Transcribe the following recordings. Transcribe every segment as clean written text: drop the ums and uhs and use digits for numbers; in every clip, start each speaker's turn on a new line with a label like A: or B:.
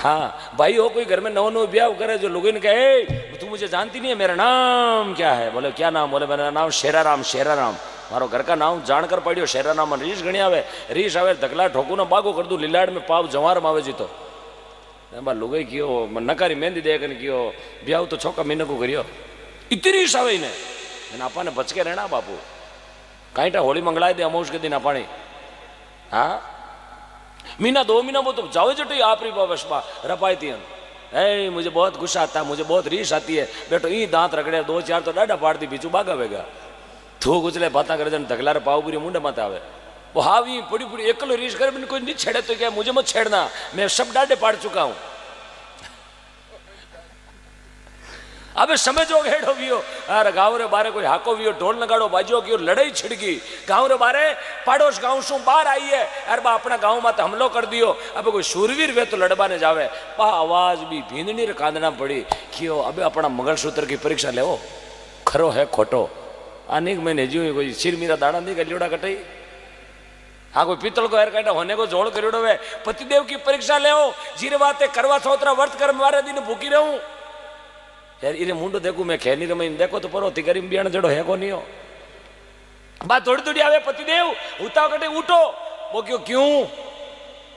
A: हाँ भाई हो कोई घर में नौ नौ ब्याह करे जो लोग ने कहे तू मुझे जानती नहीं है, मेरा नाम क्या है? बोले क्या नाम? बोले मेरा नाम शेराराम। शेराराम मारो घर का नाम जानकर पढ़ियो शेराराम। रीस गणी आवे, रीस आवे धकला ठोकू ना बागो कर दू लीलाड़ में पाव जवार मावे जी तो लोग कियो नकारी मेहंदी दे कियो ब्याह तो छोका महीने को करियो इतनी रीस आवे ने आपा ने बच के रहना बापू। काईटा होली मंगलाए दे अमोश के दिन अपाणी। हाँ महीना 2 महीना वो तो जाओ जटो आपरी बसपा रपाई थी। मुझे बहुत गुस्सा आता है, मुझे बहुत रीस आती है बेटो। ई दांत रगड़े 2-4 तो डाढ़ा पाड़ दी बीचू बागावेगा थू कुचले बात करे जन धगला रे पाव पूरी मुंडे मत आवे। वो हावी बड़ी बड़ी एकलो रीस करे मैंने कोई नहीं छेड़े तो क्या मुझे मत छेड़ना, मैं सब डाढ़े पाड़ चुका हूं। अबे समझो घेड़ो भी हो अरे गाँव रे बारे कोई हाको भी हो ढोल नगाड़ो बाजो की लड़ाई छिड़की गाँव रे बारे पाड़ोस गाँव शू बाहर आई है अरे बा अपना गाँव में हमलो कर दियो। अब कोई शूरवीर वे तो लड़बा ने जावे पा आवाज भी भींदनी रे कांदना पड़ी क्यों। अबे अपना मंगलसूत्र की परीक्षा लेवो खरो है खोटो। अनेक महीने जीव कोई सिर मीरा दाड़ा नहीं गलियोड़ा कटाई। हाँ कोई पीतल को हेर काटा होने को जोड़ करियोड़ो वे पतिदेव की परीक्षा ले जीरे बाते करवा सोतरा वर्त कर मारे दिन भूखी रहूं यार। इरे मुंडो देखू मैं खेनी रमी देखो तो परो तिगरी बियाण जड़ो है को नहीं हो। बात थोड़ी थोड़ी आवे पतिदेव उता कटे उठो वो क्यों क्यों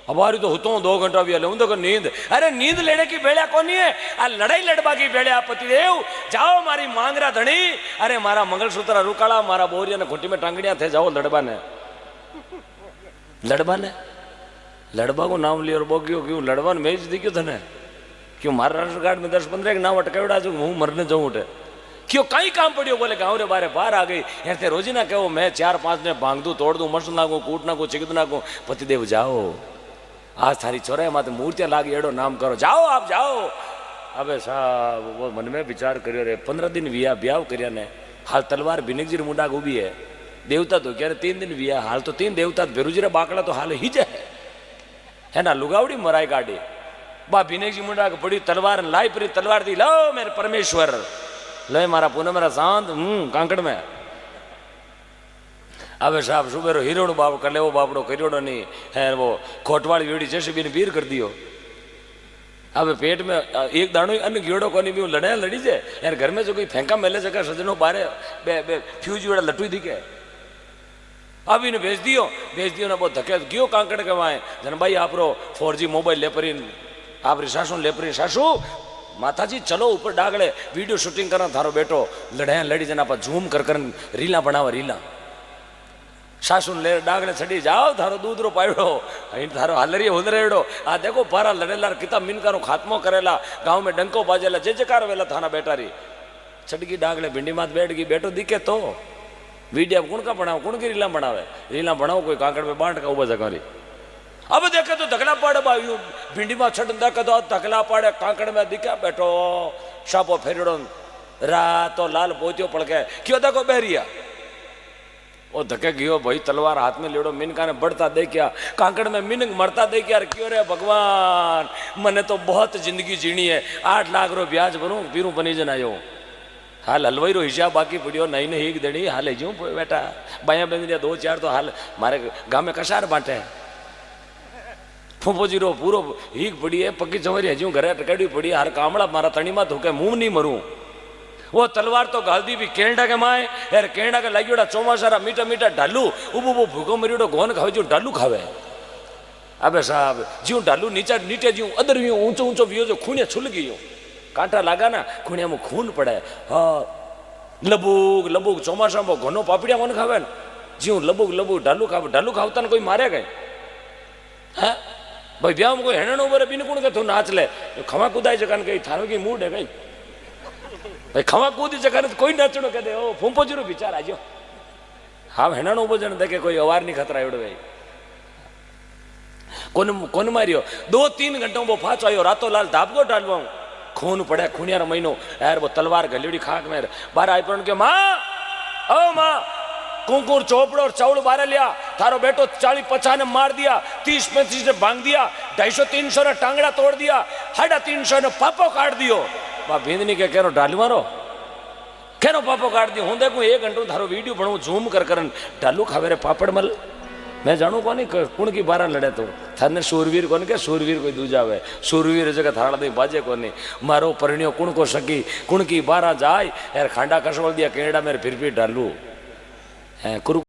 A: हमारी तो हुतो 2 घंटा भी हूं तो नींद। अरे नींद लेने की बेड़ा कौन है आ लड़ाई लड़बा की बेड़ा। पतिदेव जाओ मारी मांगरा धनी अरे मारा मंगलसूत्र रुकाड़ा मारा बोरिया ने घुटी में टांगड़िया थे जाओ लड़बा ने लड़बा को नाम लियो बो क्यों लड़बा ने मेज दी क्यों थने क्यों मारा राष्ट्र गार्ड में 10-15 नाम अटकावड़ा जो हूँ मरने जाऊँ उठे क्यों कहीं काम पड़ियो। बोले गाँव रे बारे बाहर आ गई ऐसे रोजी ना कहो मैं 4-5 ने भांग दूँ तोड़ दूँ मस्त नाकू कूट नाकू चिकद नाकू। पतिदेव जाओ आज थारी चौराहे माते मूर्तियां लागी एड़ो नाम करो जाओ आप जाओ। अबे साहब वो मन में विचार करियो रे 15 दिन विया ब्याह करिया ने हाल तलवार बिनिक जी मुंडा उभी है देवता तो क्या 3 दिन विया हाल तो 3 देवता भेरूजी रे बाकड़ा तो हाल ही है ना लुगावड़ी मराई गाड़ी बा बिनेक जी मुंडा बड़ी तलवार लाई परी तलवार दी लो मेरे परमेश्वर लो मारा पुनः मेरा शांत कांकड़ में। अब साहब सुबेरो हीरोड़ो बाप कर ले वो बापड़ो करियोड़ो नहीं है वो खोटवाड़ी वेड़ी जैसे भी वीर कर दियो। अब पेट में एक दाणो अन्न गियोड़ो को नहीं भी लड़ाई लड़ी जे यार घर में जो कोई फेंका मेले जगह सजनो बारे फ्यूज वेड़ा लटू दिखे। अब इन्हें भेज दियो ना बहुत धके गियो कांकड़ के वहां जन भाई आप 4G मोबाइल ले परी आप सासू ले परी सासू माता जी चलो ऊपर डागले वीडियो शूटिंग करना थारो बेटो लड़ाई लड़ी जना पर झूम कर रीला बनावा रीला सासू ले डागले छड़ी जाओ थारो दूध रो पायड़ो थारो हालरी हुदरेड़ो आ देखो पारा लड़ेला किता मिनका रो खात्मो करेला गांव में डंको बाजेला जे जकार वेला थाना बेटारी छड़गी डागले भिंडी मात बैठ गई बेटो दिखे तो वीडियो कुण का बनाओ कुण की रीला बनावे रीला बनाओ कोई काकड़ में बांट का उबा जगारी। अब देखे तो धकला पाड़े बायू भिंडी में छड़ देखे तो धकला पाड़े काकड़ में दिखे बैठो शापो फेरड़ो रातो लाल पोतियो पड़ के क्यों देखो बहरिया वो धके गयो भाई तलवार हाथ में लेड़ो मिनका ने बढ़ता देखिया कांकड़ में मिनक मरता देखिया क्यों रे भगवान मने तो बहुत जिंदगी जीनी है 8 लाख रो ब्याज भरूं पीरू बनी जन आयो हाल हलवाई रो हिसाब बाकी पड़ियो नहीं ने एक देनी हाल है जू बेटा बाया बंदिया 2-4 तो हाल मारे गांव में कसार बांटे फूफो जी रो पूरो हीक पड़ी है पक्की चवरी हजू घरे टकड़ी पड़ी हर कामड़ा मारा तणी में धोके मुंह नहीं मरूं। वो तलवार तो गाल दी भी केरडा के माए यार केरडा के लागियोड़ा चौमासारा मीठा मीठा डालू उबो वो भूखो मरीड़ो गोन खावे जो डालू खावे। अबे साहब ज्यों डालू नीचा नीचे ज्यों अदर यूं ऊंचो ऊंचो वियो जो खूनिया छुल गई कांटा लागा ना खूनिया में खून पड़े। हाँ लबूक लबूक चौमासा में घनो पापड़िया कोन खावे ज्यों लबूक लबूक डालू खावता कोई मारे गए है भाई ब्याह में कोई हेणो बरे बिन कुण के तू नाच ले खवा कूदाई जगह कहीं थारो की मूड है कहीं भाई खवा कूदी जगह कोई नचणो कह दे ओ फूंपो जीरो विचार आजो हाँ हेणाणो बजन देखे कोई अवार नहीं खतरा एवड़ो भाई कोन मारियो 2-3 घंटों वो फाचो आयो रातो लाल धापगो डालवा खून पड़े खूनियार महीनो यार वो तलवार गलियोड़ी खाक में बार आई पर के माँ ओ माँ कुंकुर चोपड़ो और चावल बारे लिया थारो बेटो 40-50 ने मार दिया 30-35 ने भांग दिया 250-300 ने टांगड़ा तोड़ दिया 350 ने पापो काट दियो बा भिंदनी के केरो डालू मारो केरो पापो काट दियो हूं देखू 1 घंटो थारो वीडियो बनू झूम कर डालू खावे रे पापड़ मल मैं जानू कोनी कुण की बारा लड़े तो थाने शूरवीर कोनी के शूरवीर कोई दूजा है शूरवीर जगह थाड़ा दे बाजे कोनी मारो परिणियो कुण को सकी कुण की बारा जाए यार खांडा कसवल दिया केड़ा मेरे फिर डालू है कुरु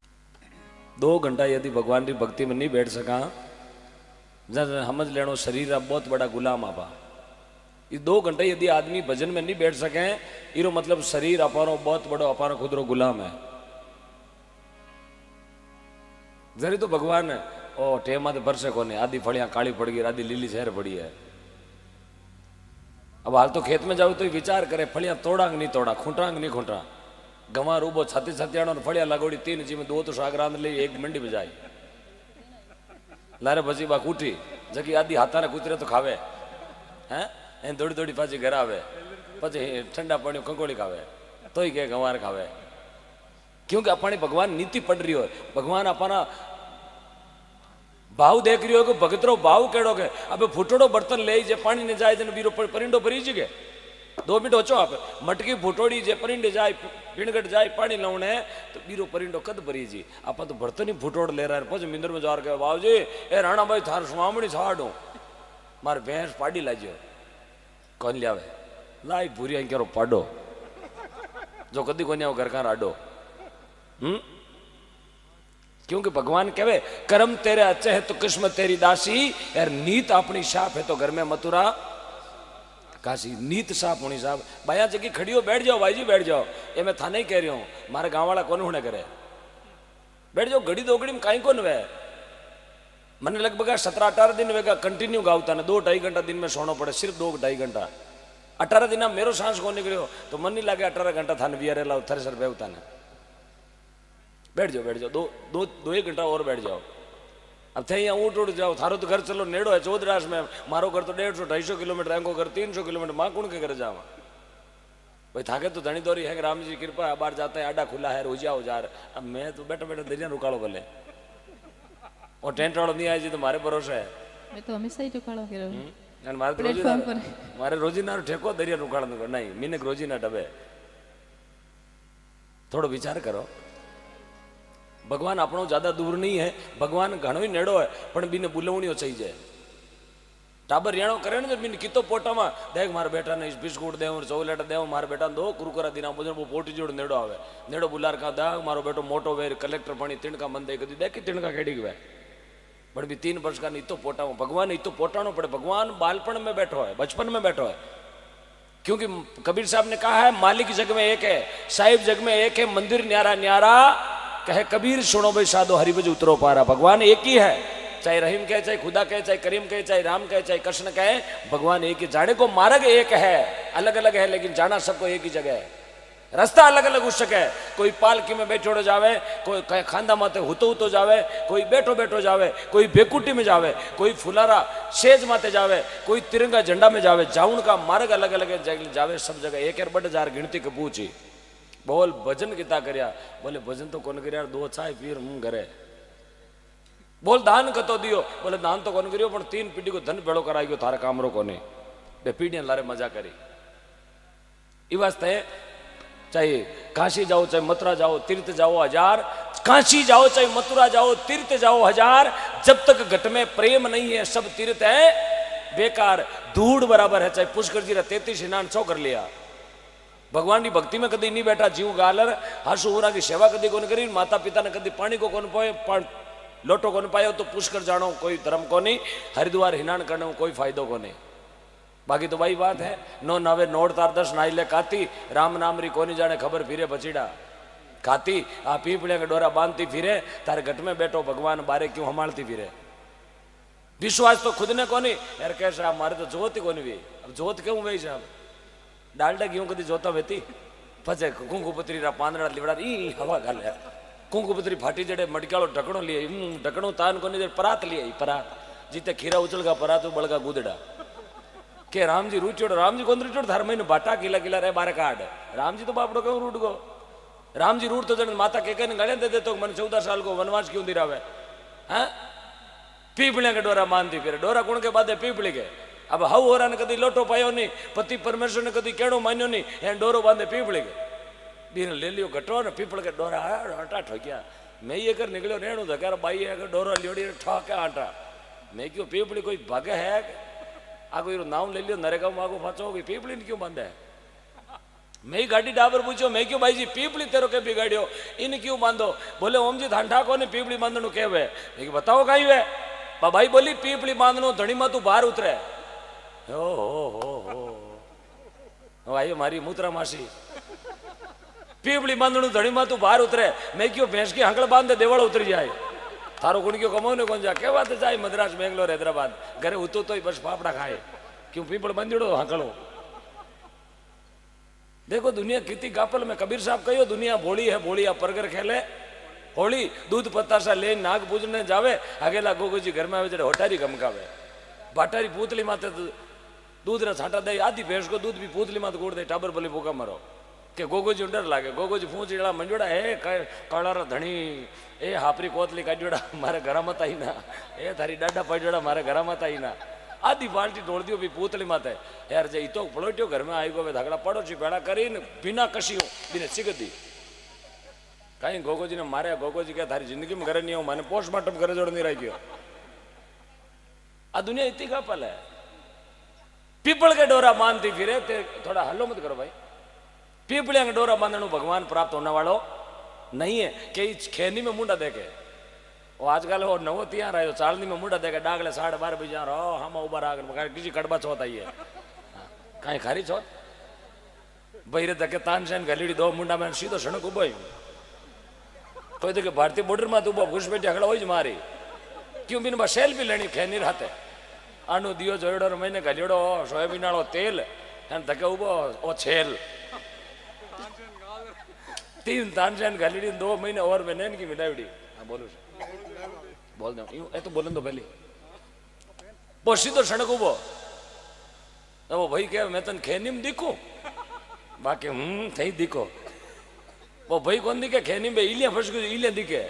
A: 2 घंटा यदि भगवान की भक्ति में नहीं बैठ सका समझ लेनो शरीर अब बहुत बड़ा गुलाम आपा। ये 2 घंटे यदि आदमी भजन में नहीं बैठ सके इरो मतलब शरीर अपारो बहुत बड़ो अपारो खुदरो गुलाम है। जरी तो भगवान ओ टेमा तो भरसे कोने आधी फलियां काली पड़ गई आधी लीली शहर पड़ी है। अब हाल तो खेत में जाओ तो विचार करे फलियां तोड़ांग नहीं तोड़ा खूंटांग नहीं खूंटा गंवा रूबो छाती छतियाणो फलियां लगोड़ी 3 जी में 2 तो साग रांध ली 1 मंडी बजाई लारे भजी बा कूटी जकी आधी हाथा ने कूतरे तो खावे हैं एन दौड़ी दौड़ी पाછી घर आवे પછી ठंडा पानी कंकोड़ी खावे तो ही के गंवार खावे क्योंकि अपनी भगवान नीति पढ़ रही हो भगवान अपना भाव देख रही हो कि भगतरो भाव केड़ो के अब फूटोड़ो बर्तन ले जे पानी ने जाए जन बीरो परिंडो भरी जगे 2 मिनट होचो आप मटकी फूटोड़ी जे परिंडे जाए पीणगट जाए पानी लाउने तो बीरो परिंडो कद भरी जी आप तो बर्तन ही फूटोड़ ले रहा है पछ मिंदर में जार के बाबू जी ए राणा भाई थार स्वामणी छाड़ो मार भैंस पाड़ी लाजो कौन लियावे लाई पूरी आई करो पाडो जो कदी कोनी घर का राडो क्योंकि भगवान कहे कर्म तेरे अच्छे है तो किस्मत तेरी दासी यार नीत अपनी साफ है तो घर में मथुरा काशी नीत साफ होनी साहब भाया जगह खड़ी हो बैठ जाओ भाई जी बैठ जाओ ये मैं थाने ही कह रही हूँ मारे गांव वाला कौन होने करे बैठ जाओ घड़ी 2 घड़ी में कहीं कौन वे मैंने लगभग 17-18 दिन वेगा कंटिन्यू गावता ने 2-2.5 घंटा दिन में सोना पड़े सिर्फ 2-2.5 घंटा 18 दिन मेरो सांस को निकलो तो मन नहीं लगे 18 घंटा थाने बिया रेला थरेसर बेवता ने बैठ जाओ 2-1 घंटा और बैठ जाओ अब थे यहाँ ऊँट जाओ थारो तो घर चलो नेड़ो है चौधरास में मारो घर तो 150-250 किलोमीटर एंको घर 300 किलोमीटर माँ कौन के घर जावा भाई थाके तो धनी दौरी है राम जी कृपा है बाहर जाते हैं आडा खुला है रोजिया हो जा अब मैं तो बैठा बैठा दरिया रुकालो भले और टेंट वालों नहीं आए जी तो मारे भरोसा है
B: मैं तो हमेशा ही रुकालो के रहूं
A: मारे रोजीना ठेको दरिया रुकाड़ नहीं मीने रोजीना डबे थोड़ो विचार करो भगवान अपनो ज्यादा दूर नहीं है भगवान घणो ही नेड़ो है पण बीने बुलवणियो चाहिए टाबर रियाणो करे ने बीने कितो पोटा में देख मारे बेटा ने बिस्कुट देव चॉकलेट देव मारे बेटा 2 कुरकुरा दिना बुझन वो पोटी जोड़ नेड़ो आवे नेड़ो बुलार का दाग मारो बेटो मोटो वेर कलेक्टर पानी तिणका मन दे कदी देख तिणका केड़ी गवे बट भी 3 वर्ष का नहीं तो पोटा में भगवान नहीं तो पोटानो पड़े भगवान बालपन में बैठो है बचपन में बैठो है क्योंकि कबीर साहब ने कहा है मालिक जग में एक है साहिब जग में एक है मंदिर न्यारा न्यारा कहे कबीर सुनो भाई साधो हरिभज उतरो पारा भगवान एक ही है चाहे रहीम कहे चाहे खुदा कहे चाहे करीम कहे चाहे राम कहे चाहे कृष्ण कहे भगवान एक ही जाने को मार्ग एक है अलग अलग है लेकिन जाना सबको एक ही जगह है रास्ता अलग अलग हो सके कोई पालकी में बैठो जावे कोई खांदा माते हुतो हुतो जावे कोई बैठो बैठो जावे कोई बेकुटी में जावे कोई फुलारा सेज माते जावे कोई तिरंगा झंडा में जावे जाऊन का मार्ग अलग अलग जावे सब जगह एक बड़ जार गिनती के पूछी बोल भजन किता करया बोले भजन तो कौन कर 2 चाय पीर हूँ घरे बोल दान कतो दियो बोले दान तो कौन करियो पर 3 पीढ़ी को धन भेड़ो कराई गयो थारे कामरो कोने बे पीढ़ियां लारे मजा करी ई वास्ते चाहे काशी जाओ चाहे मथुरा जाओ तीर्थ जाओ 1000 काशी जाओ चाहे मथुरा जाओ तीर्थ जाओ 1000 जब तक घट में प्रेम नहीं है सब तीर्थ है बेकार धूड़ बराबर है चाहे पुष्कर जी 33 स्नान 100 कर लिया भगवान की भक्ति में कदी नहीं बैठा जीव गालर हर्ष होरा की सेवा कदी कौन करी माता पिता ने कदी पानी को कौन पाए लोटो कौन पायो तो पुष्कर जानो कोई धर्म को नहीं हरिद्वार हिनान करने में कोई फायदो को नहीं बाकी तो वही बात है नो नवे नोड़ तार 10 नाइले काती राम नाम री कोनी जाने खबर फिरे बचीड़ा खाती आ पीपड़े के डोरा बांधती फिरे तारे घट में बैठो भगवान बारे क्यों हमालती फिरे विश्वास तो खुद ने कोनी यार कैसा मारे तो जोत कोनी भी अब जोत क्यों वही साहब डालडा क्यों कदी जोता वेती पचे कुंकुपत्री रा पांदड़ा लिवड़ा ई हवा गाले कुंकुपत्री फाटी जड़े मटकालो ढकणो लिए ढकणो तान कोनी दे परात लिए परात जीते खीरा उछलगा परात बळगा गुदड़ा के राम जी रूचोड़ राम जी कोन रूचोड़ धर्म ने बाटा किला किला रे बारे काट राम जी तो बापड़ो क्यों रूट गो राम जी रूट तो जन माता के कने गले दे तो मन 14 साल को वनवास क्यों दिरावे हैं पीपले के डोरा मानती फिर डोरा कौन के बादे पीपली के अब हव हो रहा ने कदी लोटो पायो नहीं पति परमेश्वर ने कदी केड़ो मान्यो नहीं एन डोरो बांधे पीपले के बीन ले लियो घटो ने पीपल के डोरा हटा ठोकिया मैं ये कर निकलो रेणु था कह भाई अगर डोरा लियोड़ी ठोके आटा मैं क्यों पीपली कोई भगे है आ कोई नाम ले लियो नरेगा मागो फंसो कोई पीपली क्यों बंद है मैं ही गाड़ी डाबर पूछो मैं क्यों भाई जी पीपली तेरो के बिगाड़ियो इन क्यों बांधो बोले ओम जी धांठा को ने पीपली बांधनु के वे बताओ कहीं वे भाई बोली पीपली बांधनो धनी में तू बाहर उतरे हो भाई मारी मूत्रा मासी पीपली बांधनु धनी में तू बाहर उतरे मैं क्यों भैंस की हंकड़ बांध दे देवड़ उतर जाए थारो गुण क्यों कमाओ ने कौन जा के बात जाए मद्रास बेंगलोर हैदराबाद घरे उतो तो बस फाफड़ा खाए क्यों पीपल बंदीड़ो हंकड़ो देखो दुनिया कितनी गापल में कबीर साहब कहो दुनिया भोली है भोली आप परगर खेले होली दूध पत्तासा ले नाग पूजने जावे अगेला गोगोजी घर में आवे जड़े होटारी गमकावे बाटारी पूतली माते दूध रा छाटा दे आधी भैंस को दूध भी पूतली माते गोड़ दे टाबर भले भूखा मरो के गोगोजी डर लागे गोगोजी फूंचड़ा मंजोड़ा हे काळारा धणी ए हापरी कोतली काड्योड़ा मारे घर मत आई ना ए थारी डाडा पड़ोड़ा मारे घर मत आई ना आधी बाल्टी ढोल दियो भी पूतली माते यार जे तो पलोट्यो घर में आई गो धागड़ा पड़ोसी भेड़ा करीने बिना कशियो बिना सिगदी कहीं गोगोजी ने मारे गोगोजी क्या थारी जिंदगी में घर नहीं हो मैंने पोस्टमार्टम करे जोड़ नहीं रह गयो आ दुनिया इतनी गापल है पीपल के डोरा बांधती फिरे थोड़ा हल्लो मत करो भाई पीपलिया के डोरा बांधनु भगवान प्राप्त होने वालों नहीं है कि खेनी में मुंडा देखे वो आजकल वो नवो तिया रहे चालनी में मुंडा देखे डागले 12:30 बजे रहो हम उबर आकर किसी कड़बा चौथ आई है कहीं खारी चौथ बहिरे धके तानसेन गलीड़ी दो मुंडा में सीधो सड़क उबो कोई देखे भारतीय बॉर्डर में उबो घुसपेटी हकड़ा हो मारी क्यों बिन बा सेल भी लेनी खेनी रहते आनु दियो जोड़ो महीने गलीड़ो सोयाबीन वालों तेल धके उबो ओ छेल 3 तानसेन गलीड़ी 2 महीने और मैंने की मिलावड़ी बोलो बोल दो यूं तो बोलन दो पहले वो सीधो सड़क उबो वो भाई क्या मैं तन खेनी में दिखू बाकी थी दिखो वो भाई कौन दिखे खेनी में इलिया फंस गई इलिया दिखे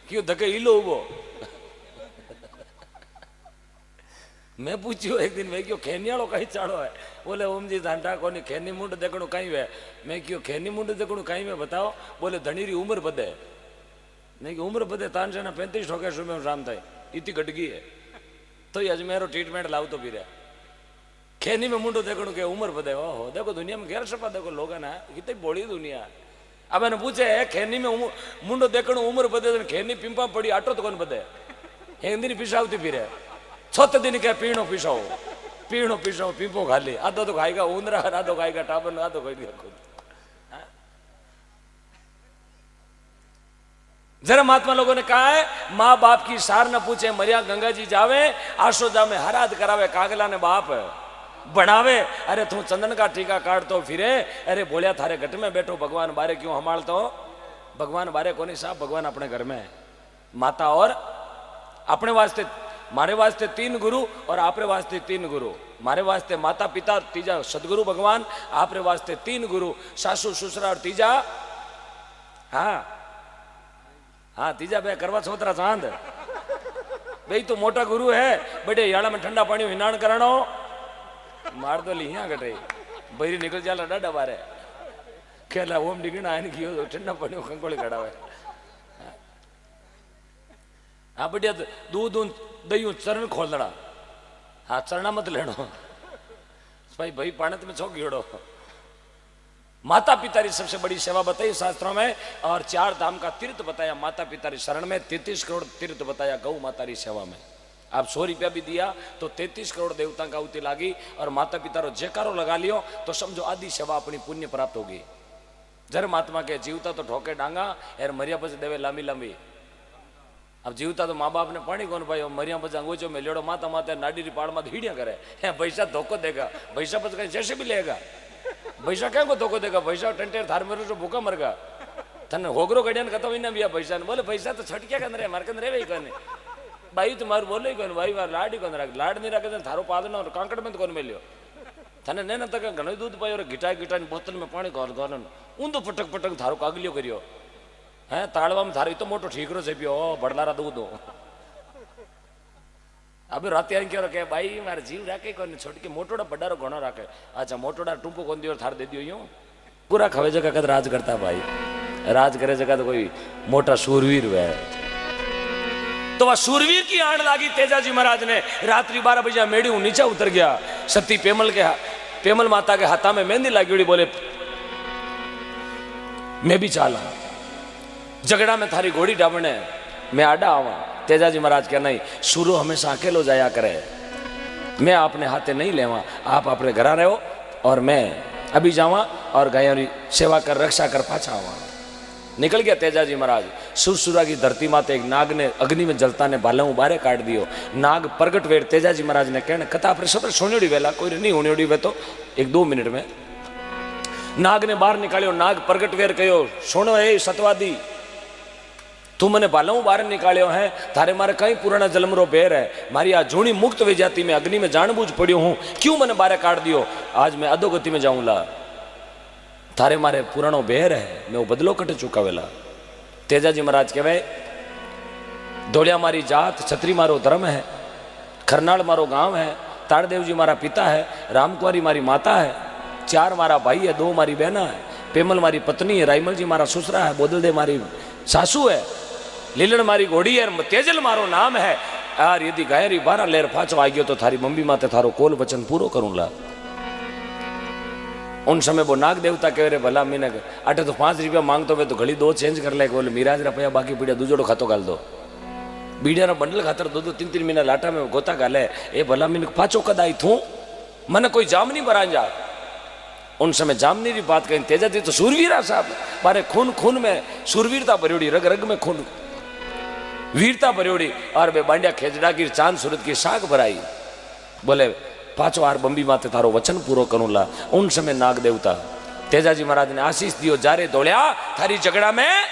A: क्यों धके इलो उबो मैं पूछियो एक दिन मैं क्यों खेनियाड़ो कहीं चाड़ो है बोले ओम जी धांटा को खेनी मुंड देखणु कहीं वे मैं क्यों खेनी मुंड देखणु कहीं में बताओ बोले धनीरी उम्र बदे नहीं कि उम्र बदे तानसे ना 35 ठोके सुबह शाम थाई इतनी गटगी है तो ये अजमेरो ट्रीटमेंट लाव तो भी खेनी में मुंडो देखणु के उम्र बदे ओहो देखो दुनिया में गैर सपा देखो लोग ना कितनी बोली दुनिया अब मैंने पूछे खेनी में मुंडो देखणु उम्र बदे खेनी पिंपा पड़ी आटो तो कौन बदे एक दिन पिसावती फिरे 6 दिन क्या पीणो पिसाओ पीपो खाली आधो तो खाएगा ऊंदरा आधो खाएगा टाबर आधो खाएगा खुद जरा महात्मा लोगों ने कहा है माँ बाप की सार न पूछे मरिया गंगा जी जावे आशोदा में हराद करावे कागला ने बाप बनावे अरे तू चंदन का टीका काटतो फिरे अरे बोलिया थारे घट में बैठो भगवान बारे क्यों हमालतो भगवान बारे कोनी साहब भगवान अपने घर में माता और अपने वास्ते मारे वास्ते 3 गुरु और आपरे वास्ते 3 गुरु मारे वास्ते माता पिता तीजा सदगुरु भगवान आपरे वास्ते 3 गुरु सासू ससुरा और तीजा हाँ तीजा बे करवा छोतरा चांद भाई तो मोटा गुरु है बड़े याड़ा में ठंडा पानी हिनाण करानो मार दो लिया गटे बहरी निकल जाला डाडा बारे खेला ओम डिगना आने की ठंडा पानी कंकोड़ी खड़ा हुआ हाँ बढ़िया दूध दही चरण खोल दड़ा हाँ चरणा मत लेनो भाई भाई पाणत में छो गियोड़ो माता पिता की सबसे बड़ी सेवा बताई शास्त्रों में और 4 धाम का तीर्थ बताया माता पिता की शरण में 33 करोड़ तीर्थ बताया गौ माता की सेवा में आप 100 रुपया भी दिया तो 33 करोड़ देवता का आहुति लागी और माता पिता रो जयकारो लगा लियो तो समझो आदि सेवा अपनी पुण्य प्राप्त होगी जर महात्मा के जीवता तो ठोके डांगा यार मरिया पछ देवे लांबी लांबी अब जीवता तो माँ बाप ने पानी कौन भाई मरिया पछ अंगोचो में लेड़ो माता माता नाडी पाड़ में हीड़िया करे भैसा धोखो देगा भैसा पछ कहीं जैसे भी लेगा भैसा क्या को धोखो देगा भैसा टंटेर थार मेरे जो भूखा मर गया थन होगरो गड़िया ने कतो ना भैया भैसा ने बोले भैसा तो छटक्या कंदरे मार कंदरे वही कहने भाई तुम्हारे बोले ही कौन भाई मार लाड ही कौन रख लाड नहीं रखे थारो पादन और कांकड़ में तो कौन मिलियो थने ने तक घणो दूध पायो और घिटा घिटा बोतल में पानी घोल घोलन ऊंधो पटक पटक थारो कागलियो करियो है ताड़वा में थारो तो मोटो ठीकरो से पियो बड़लारा दूध हो अब रात क्या रखे भाई मारे जीव राखे कौन छोड़ के मोटोड़ा बड़ारो घणो राखे अच्छा मोटोड़ा टूंपो कौन दियो थार दे दियो यूं पूरा खवे जगह कद राज करता भाई राज करे जगह तो कोई मोटा शूरवीर हुआ है। तो वह शूरवीर की आड़ लागी तेजाजी महाराज ने। रात्रि 12 बजे मेड़ी हूं नीचे उतर गया। सती पेमल माता के हाथा में मेहंदी लागी, बोले मैं भी चाला झगड़ा में थारी घोड़ी डाबने मैं आडा आवा। तेजाजी महाराज क्या नहीं, सूरो हमेशा अकेलो जाया करे, मैं अपने हाथे नहीं लेवा, आप अपने घर रहो और मैं अभी जावा और गायों की सेवा कर रक्षा कर पाछा आवा। निकल गया तेजाजी महाराज। सुरसुरा की धरती माते एक नाग ने अग्नि में जलता ने बालू बारे काट दियो। नाग प्रगट वेर तेजाजी महाराज ने कहने कथा अपने सब सोनियोड़ी वेला कोई नहीं होनी वे तो 1-2 मिनट में नाग ने बाहर निकालियो। नाग प्रगट वेर कहो सुनो ए सतवादी, तू मने बालू बाहर निकालियो है, थारे मारे कई पुराना जन्म रो बेर है, मारी आ जूनी मुक्त वे जाती में अग्नि में जानबूझ पड़ियो हूं, क्यों मने बारे काट दियो, आज मैं अधोगति में जाऊंला, थारे मारे पुरानो बेर है, मैं वो बदलो कट चुकावेला। तेजाजी महाराज कहवे धोलिया मारी जात, छतरी मारो धर्म है, खरनाल मारो गांव है, तारदेव जी मारा पिता है, रामकुमारी मारी माता है, 4 मारा भाई है, 2 मारी बहना है, पेमल मारी पत्नी है, राइमल जी मारा ससुरा है, बोदलदेव मारी सासू है, लीलन मारी घोड़ी है, तेजल मारो नाम है। यार यदि गायरी 12 लेर पाछो आ गयो तो थारी मम्मी माते थारो कोल वचन पूरो करूंला। उन समय वो नाग देवता कह रहे भला मीने अटे तो 5 रुपया मांगतो वे तो घड़ी 2 चेंज कर ले, बोले मिराज रुपया बाकी पीड़िया दूजोड़ो खातो गाल दो, बीड़िया बंडल खातर 2-3 महीना लाटा में गोता गाले, ए भला मीने पाछो कदाई थू मन कोई जामनी बरा जा। उन समय जामनी की बात कहीं तेजाजी तो सूरवीरा साहब मारे खून खून में सूरवीरता भरियोड़ी, रग रग में खून वीरता भरियोड़ी, और वे बांडिया खेजड़ा की चांद सूरत की साग भराई, बोले पाछो आर बंबी माते थारो वचन पूरो करूंला। उन समय नाग देवता तेजाजी महाराज ने आशीष दियो, जारे दौड़िया थारी झगड़ा में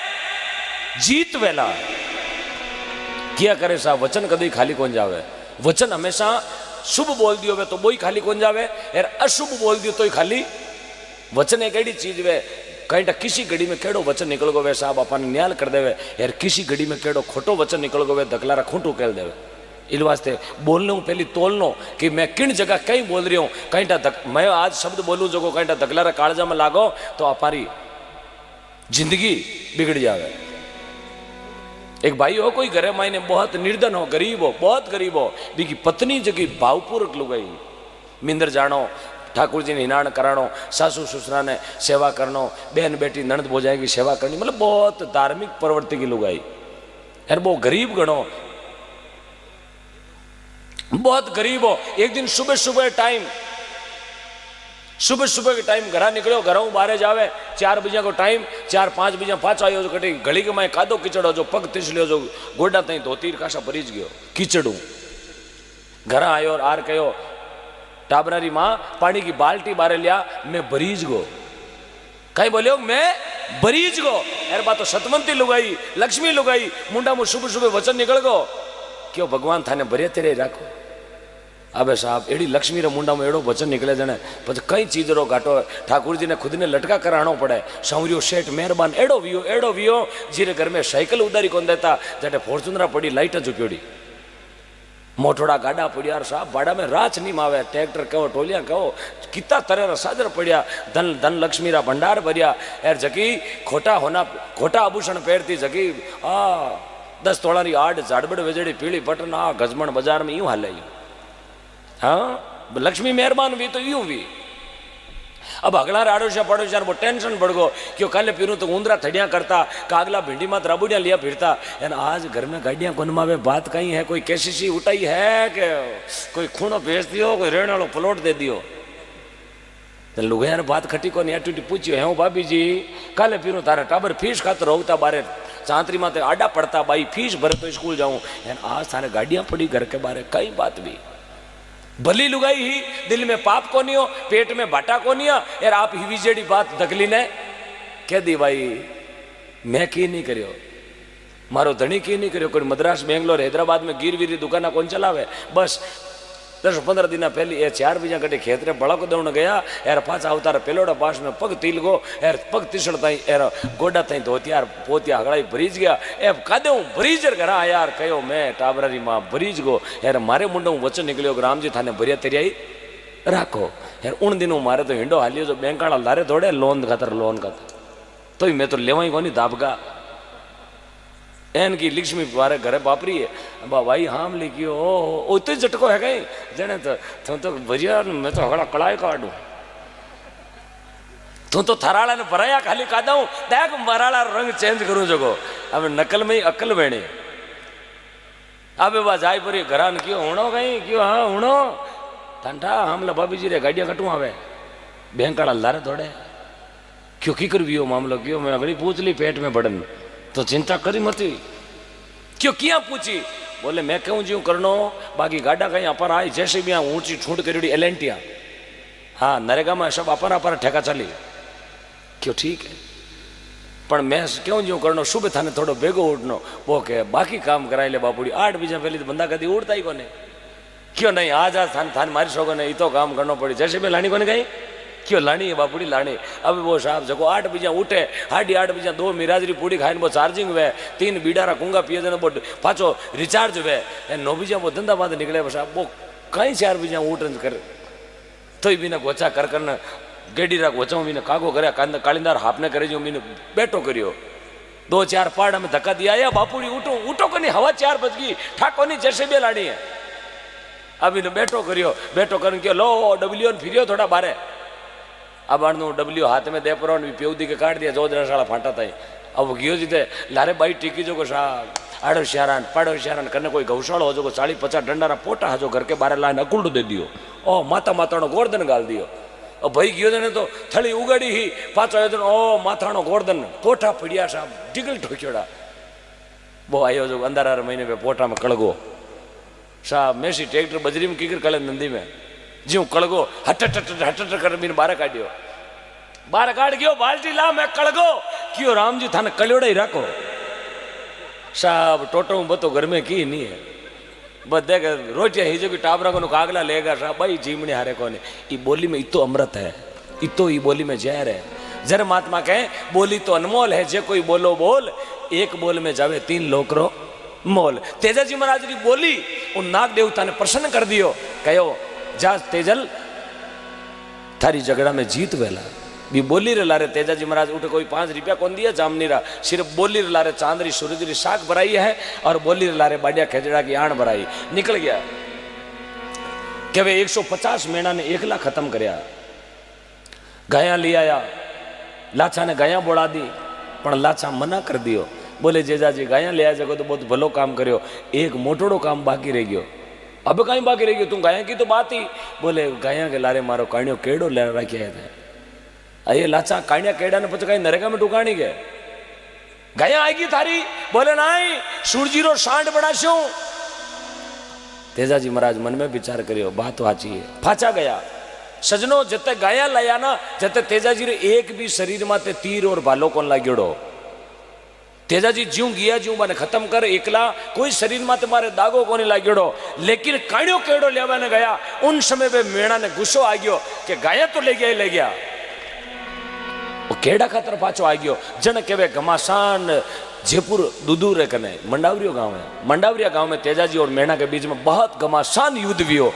A: जीत वेला। किया करे साहब वचन कभी खाली कौन जावे, वचन हमेशा शुभ बोल दियो वे तो बोई खाली कौन जावे, यार अशुभ बोल दियो तो ही खाली। वचन एक ऐसी चीज वे कहीं किसी घड़ी में केड़ो वचन निकल गो वे साहब अपन न्याल कर देवे, यार किसी घड़ी में केड़ो खोटो वचन निकल गो वे दकलारा खूंटू कह देवे। इस वास्ते बोलने हूँ पहली तोलनो कि मैं किन जगह कहीं बोल रही हूँ, कहीं मैं आज शब्द बोलूँ जो कहीं दकलारा कालजा में लागो तो हमारी जिंदगी बिगड़ जावे। एक भाई हो कोई घरे मायने बहुत निर्धन हो, गरीब हो, बहुत गरीब हो, बीकी पत्नी जगी भावपूर्वक लुगाई मिंदर जानो, ठाकुर जी ने हिनाण कराणो, सासू ससुरा ने सेवा करनो, बहन बेटी ननद भोजाई की सेवा करनी, मतलब बहुत धार्मिक प्रवृत्ति की लुगाई। यार वो गरीब गणो, बहुत गरीब हो। एक दिन सुबह सुबह के टाइम घरा निकलो, घरों बाहर जावे, 4 बजे को टाइम, 4-5 बजे पाछो आयो जो कटी गली के माए कादो कीचड़ो जो पग तिसलियो जो गोडा तई धोती काशा भरीज गयो कीचड़ू। घर आयो और आर कहो टाबरारी माँ पानी की बाल्टी बारे लिया, मैं भरीज गो, कहीं बोलियो मैं भरीज गो। यार बात तो सतमंती लुगाई, लक्ष्मी लुगाई, मुंडा मुँह सुबह सुबह वचन निकल गो, क्यों भगवान थाने भरिया तेरे राखो। अबे साहब एड़ी लक्ष्मी रे मुंडा में एड़ो वचन निकले जने પછી कई चीज रो घाटो ठाकुर जी ने खुद ने लटका कराणो पड़े। सौरियो सेठ मेहरबान एड़ो वियो जीरे घर में साइकिल उधारी कोन देता, जटे फॉर्च्यूनर पड़ी लाइट चुक्योड़ी, मोटोड़ा गाड़ा पड़िया साहब भाड़ा में राच नहीं मावे, ट्रैक्टर कहो टोलिया कहो कितना तरह साजर पड़िया, धन लक्ष्मी रा भंडार भरिया। यार जकी खोटा आभूषण पहरती जकी 10 तोला री आड़ झाड़बड़ वेजड़ी पीली पटन गजमण बाजार में यूं हाले। हाँ लक्ष्मी मेहरबान भी तो यूं भी। अब अगला आड़ोशिया पड़ोशिया वो टेंशन बढ़ गो क्यों कल पीरूँ तो ऊंदरा थड़िया करता, कागला भिंडी मात राबुड़िया लिया फिरता। यानी आज घर में गाड़ियाँ कौन मावे, बात कहीं है, कोई कैसी उठाई है कि कोई खूणो भेज दियो, कोई रेण वालों प्लॉट दे दियो। तो लोग यार बात खटी को नहीं टूटी पूछियो है भाभी जी कल पीरूँ तारा टाबर फीस खातर होता बारे चांतरी माते आडा पड़ता, बाई फीस भरे तो स्कूल जाऊँ। आज थाने गाड़ियाँ पड़ी घर के बारे, कई बात भी भली लुगाई ही, दिल में पाप को नहीं हो, पेट में बाटा को नहीं हो। यार आप ही विजेड़ी बात दगली ने कह दी भाई मैं की नहीं करियो, मारो धनी की नहीं करियो। कोई मद्रास बेंगलोर हैदराबाद में गिर वीरी दुकाना कौन चलावे। बस 10-15 दिन पहले ये 4 बजे कटे खेतरे बड़ा को दौड़ गया, यार पाछा अवतार पेलोड़ा पास में पग तिल गो, यार पग तिसड़ ताई यार गोडा ताई धोतियार पोतिया हगड़ाई भरीज गया। ए कादे हूँ भरीजर घर यार कहो मैं टाबरारी माँ भरीज गो। यार मारे मुंडो वचन निकलियो राम जी थाने भरिया तेरियाई राखो। यार उन दिनों मारे तो हिंडो हालियो जो बैंक लारे दौड़े लोन खातर। तो मैं तो लेवाई को नहीं दाबगा एन की लक्ष्मी बारे घरे बापरी है भाई हम लिखियो ओ तो झटको है कहीं जने तो भजिया मैं तो हगड़ा कड़ाई काटू तू तो थराड़ा ने भराया खाली कादा हूं देख मराड़ा रंग चेंज करूं जगो अब नकल में ही अकल वेणे अब वह जाय पर घरान क्यों हुणो कहीं क्यों हाँ हुणो ठंडा हमला भाभी जी रे गाड़िया कटू आवे बैंक वाला लारे थोड़े क्यों की कर वियो मामलो क्यों मैं अगली पूछ ली पेट में बड़न तो चिंता करी मती क्यों किया पूछी बोले मैं क्यों जीव करनो बाकी गाड़ा कहीं अपन आई जैसे भी ऊंची छूट करी एलेंटिया हाँ नरेगा में सब अपन अपन ठेका चली क्यों ठीक है पर मैं क्यों जीव करनो शुभ थाने थोड़ो बेगो उठनो वो के बाकी काम कराई ले बापूड़ी 8 बीजा पहले तो बंदा कभी उठता ही कोने क्यों नहीं आज थान थान मारी सको ने तो काम करना पड़ी जैसे भी लानी कोने कहीं क्यों लानी है बापूड़ी लानी अब वो साहब जगो 8 बीजा उठे 8:30 बीजा 2 मिराजरी पूड़ी खाई वो चार्जिंग वे 3 बीडारा कुंगा पिए देने वो पाचो रिचार्ज वे 9 बीजा वो धंधा बाद निकले वो साहब वो कहीं 4 बीजा उठ कर तो भी ना गोचा कर करना गेडी रा गोचा भी कागो करे कालिंदार हापने करे जो मैंने बैठो करियो 2-4 पाड़ा में धक्का दिया या बापूड़ी उठो उठो को नहीं हवा 4 बज गई ठाको नहीं जैसे भी लानी है अब इन्हें बैठो करियो बैठो कर लो डब्ल्यू फिरियो थोड़ा बारे अब अणु डब्ल्यू हाथ में दे पर प्योदी के काट दिया 2 साला फाटा था अब गियो जीते लारे बाई टीकी जो साहब आड़ो श्यारान पाड़ो श्यारान करने कोई गौशाला हो जो 40-50 डंडारा पोटा जो घर के बारे लाइन अकुल्ड दे दियो ओ माता मातानो गोर्धन गाल दियो और भाई गियो ने तो थली उगाड़ी ही पाचो आयो ओ माथानो गोर्धन पोटा पड़िया साहब डिगल ठोक्योड़ा वो आयो जो 11 महीने में पोटा में कड़गो साहब मेसी ट्रैक्टर बजरी में कीकर कले नंदी में ज्यों कड़गो हट कर बीन बारे काटियो बारे काट गयो बाल्टी ला मैं कड़गो क्यों राम जी थाने कलियोड़ा ही रखो साहब टोटो बतो घर में की नहीं है बस देख रोटियां ही जो की टाबरा को कागला लेगा साहब भाई जीमने हारे को ने बोली में इतो अमृत है इतो ही बोली में जहर है जर महात्मा कहे बोली तो अनमोल है जे कोई बोलो बोल एक बोल में जावे 3 लोकरो मोल तेजाजी महाराज की बोली उन नाग देवता ने प्रसन्न कर दियो कहो जा तेजल थारी झगड़ा में जीत वेला भी बोली रे लारे तेजाजी महाराज उठे कोई 5 रुपया कौन दिया जामनी रा सिर्फ बोली रे लारे चांदरी सूरजरी शाक भराई है और बोली रे लारे बाडिया खेजड़ा की आण भराई निकल गया कि वे 150 मेणा ने 1 लाख खत्म करया गाया ले आया लाछा ने गाया बोला दी पण लाछा मना कर दियो बोले जेजाजी गाया ले आ जाओ तो बहुत भलो काम करियो एक मोटोड़ो काम बाकी रह गयो अब कहीं बाकी रह गयो तुम गाया की तो बात ही बोले गाया के लारे मारो काणियो केड़ो ले रखिया था अये लाचा काणिया केड़ा ने पछ कहीं नरेगा में टुकानी गए गाया आएगी थारी बोले नहीं सूरजीरो सांड बनाशो तेजाजी महाराज मन में विचार करियो बात तो आची है फाचा गया सजनो जते गाया लाया ना जते तेजाजी रे एक भी शरीर माते तीर और भालो कौन लाग्योड़ो तेजाजी ज्यों गया ज्यों मैंने खत्म कर एकला कोई शरीर में तुम्हारे दागो को नहीं लाग्योड़ो लेकिन काणियो केड़ो लेवा ने गया उन समय पे मेणा ने गुस्सो आ गयो कि गाया तो ले गया ही ले गया वो केड़ा खातर पाछो आ गयो जन केवे घमासान जयपुर दूदू रे कने मंडावरिया गांव है मंडावरिया गांव में तेजाजी और मेणा के बीच में बहुत घमासान युद्ध हुयो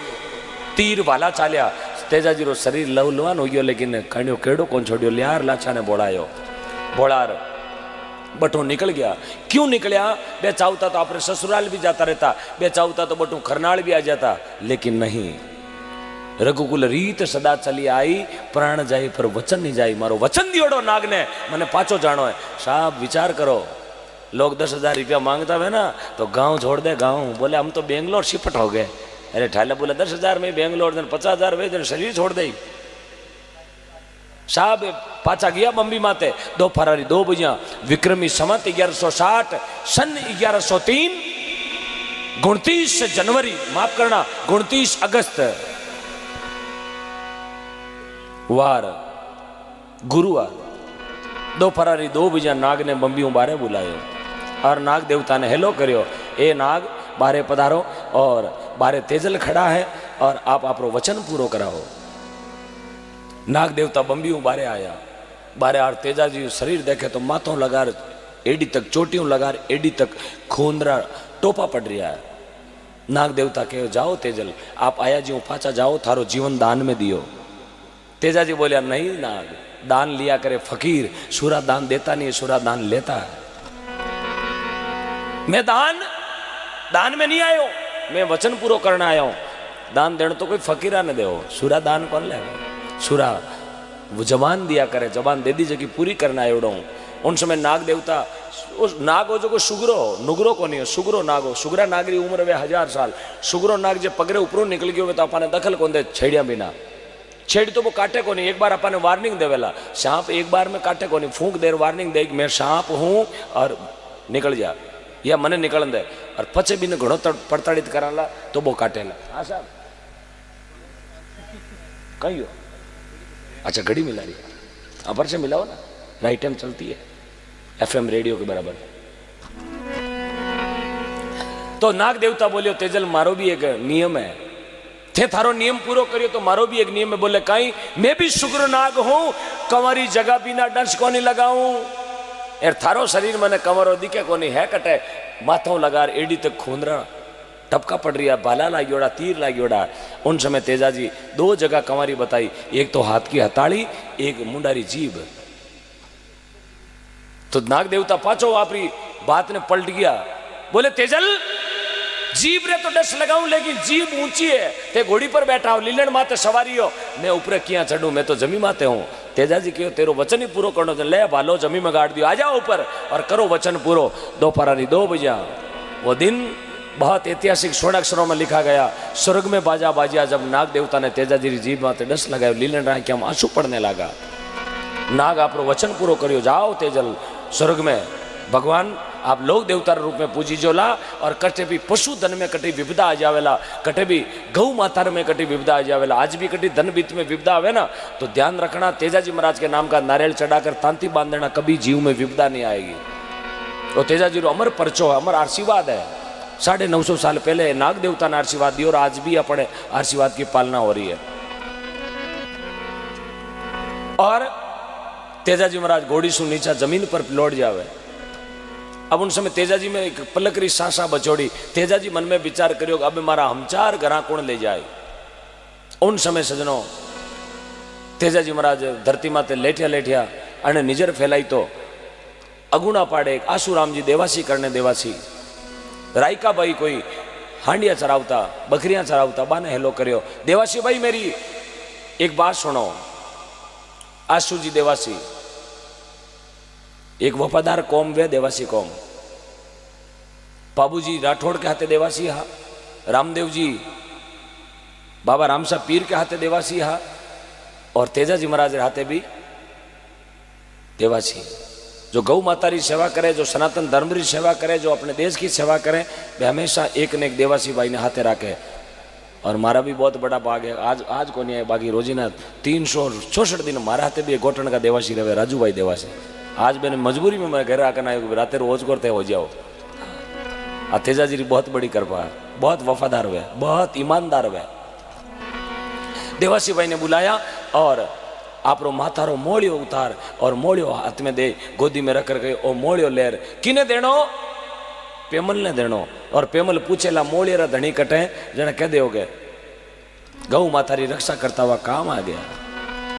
A: तीर वाला चालिया तेजाजी रो शरीर लवलवान हो गयो लेकिन काणियो केड़ो कौन छोड़ियो लियार लाछा ने बोलायो बोलार बटू निकल गया क्यों निकलिया बे चाहता तो अपने ससुराल भी जाता रहता बे चाहता तो बटू खरनाल भी आ जाता लेकिन नहीं रघुकुल रीत सदा चली आई प्राण जाई पर वचन नहीं जाई मारो वचन दियोड़ो नाग ने मैंने पाछो जानो है साहब विचार करो लोग 10,000 रुपया मांगता है ना तो गांव छोड़ दे गांव बोले हम तो बेंगलोर शिफ्ट हो गए अरे ठाले बोले 10,000 में बेंगलोर 50,000 में शरीर छोड़ दे साहब पाचा गया बम्बी माते 2 फरवरी 2 बजिया विक्रमी संवत 1160 सन 1103 29 जनवरी माफ करना 29 अगस्त वार गुरुवार 2 फरवरी 2 बजिया नाग ने बम्बी बारे बुलायो और नाग देवता ने हेलो करियो ए नाग बारे पधारो और बारे तेजल खड़ा है और आप आपरो वचन पूरो कराओ नाग देवता बम्बियों बारे आया बारे आर तेजाजी शरीर देखे तो माथों लगार एडी तक चोटियों लगार एडी तक खूंदरा टोपा पड़ रहा है नाग देवता कहो जाओ तेजल आप आया जी पाचा जाओ थारो जीवन दान में दियो तेजाजी बोलिया नहीं नाग दान लिया करे फकीर, सूरा दान देता नहीं है, सूरा दान लेता है। मैं दान में नहीं आयो, मैं वचन पूरो करना आया हूं। दान देने तो कोई फकीरा ने दे, सूरा दान कौन ले? सूरा वो जबान दिया करे, जबान दे दी जगह पूरी करना आयोड़ो हूं। उन समय नाग देवता, उस नाग हो जो को सुगरो नुगरो को नहीं हो, सुगरो नाग हो। सुगरा नाग री उम्र वे 1000 साल। सुगरो नाग जे पगरे ऊपरों निकल गयो तो अपने दखल कौन दे, छेड़िया बिना। छेड़ तो वो काटे को नहीं, एक बार अपने वार्निंग देवेला। सांप एक बार में काटे को नहीं, फूंक देर वार्निंग दे मैं सांप हूं और निकल जा, या मने निकल दे। और पचे भी ने घणो पड़ताड़ित कराला तो वो काटेला। हाँ साहब कहीं हो? अच्छा घड़ी मिला रही, अपर से मिलाओ ना, राइट टाइम चलती है FM रेडियो के बराबर। तो नाग देवता बोलियो तेजल मारो भी एक नियम है, थे थारो नियम पूरो करियो तो मारो भी एक नियम है। बोले कहीं मैं भी शुक्र नाग हूं, कंवरी जगह बिना डंस को नहीं लगाऊं। यार थारो शरीर मैंने कंवरो दिखे को नहीं है, कटे माथों लगा एडी तक खूंदरा टपका पड़ रही है, बाला लागोड़ा, तीर लागोड़ा। उन समय तेजाजी 2 जगह कंवारी बताई, एक तो हाथ की हथाड़ी, एक मुंडारी जीभ। तो नाग देवता पाछो अपनी बात ने पलट गया, बोले तेजल जीभ रे तो डस लगाऊं, लेकिन जीभ ऊंची है, ते घोड़ी पर बैठा हो, लीलन माते सवारी हो, मैं ऊपर किया चढ़ू, मैं तो जमी माते हूं। तेजाजी कहो तेरो वचन ही पूरो करनो, ले भालो जमी में गाड़ दियो, आ जाओ ऊपर और करो वचन पूरो। दोपहर 2 बजे वो दिन बहुत ऐतिहासिक स्वर्ण अक्षरों में लिखा गया। स्वर्ग में बाजा बाजिया जब नाग देवता ने तेजाजी की जीभ माते डस लगायो, लीलन राय के हम आंसू पड़ने लगा। नाग आप वचन पूरो करियो, जाओ तेजल स्वर्ग में भगवान आप लोग देवता रूप में पूजी जोला। और कटे भी पशु धन में कटी विपदा आ जावेला, कटे भी गौ माता में कटी विपदा आ जावेला। आज भी कटी धन बीत में विपदा आवे ना तो ध्यान रखना, तेजाजी महाराज के नाम का नारियल चढ़ाकर तांती बांध देना, कभी जीव में विपदा नहीं आएगी। तो तेजाजी रो अमर परचो है, अमर आशीर्वाद है। 950 साल पहले नाग देवता ने आशीर्वाद दिया और आज भी अपने आशीर्वाद की पालना हो रही है। और तेजाजी महाराज घोड़ी सु नीचा जमीन पर लौट जावे। अब उन समय तेजाजी में एक पलकरी सासा बचोड़ी। तेजाजी मन में विचार करियो अब मारा हमचार घरा कौन ले जाए। उन समय सजनों तेजाजी महाराज धरती माते लेठिया लेठिया अने निजर फैलाई तो अगुणा पाड़े आसूराम जी देवासी करने देवासी रायका भाई कोई हांडिया चरावता, बकरियां चरावता, बाने हेलो करियो। देवासी भाई मेरी एक बात सुनो, आशु जी देवासी एक वफादार कौम वे देवासी कौम। बाबूजी राठौड़ के हाथे देवासी हा, रामदेव जी बाबा रामसा पीर के हाथे देवासी हा, और तेजाजी महाराज के हाथे भी देवासी। जो गौ माता की सेवा करे, जो सनातन धर्म की सेवा करे, जो अपने देश की सेवा करे, वे हमेशा एक ने एक देवासी भाई ने हाथे रखे। और मारा भी बहुत बड़ा बाग है, आज को नहीं है बाकी रोजीना 364 दिन मारा हाथे भी एक गोटन का देवासी रहे, राजू भाई देवासी। आज मैंने मजबूरी में मैं घर आकर आया, रात रोज करते हो जाओ। तेजाजी की बहुत बड़ी कृपा है, बहुत वफादार हुए, बहुत ईमानदार हुए। देवासी भाई ने बुलाया और आप माथारो मोड़ियो उतार और मोड़ियो हाथ में दे, गोदी में रख कर गए। ओ मोड़ियो लेर किने देनो? पेमल ने देनो। और पेमल पूछेला मोड़िया धनी कटे जने कह दोगे गौ माता री रक्षा करता हुआ काम आ गया।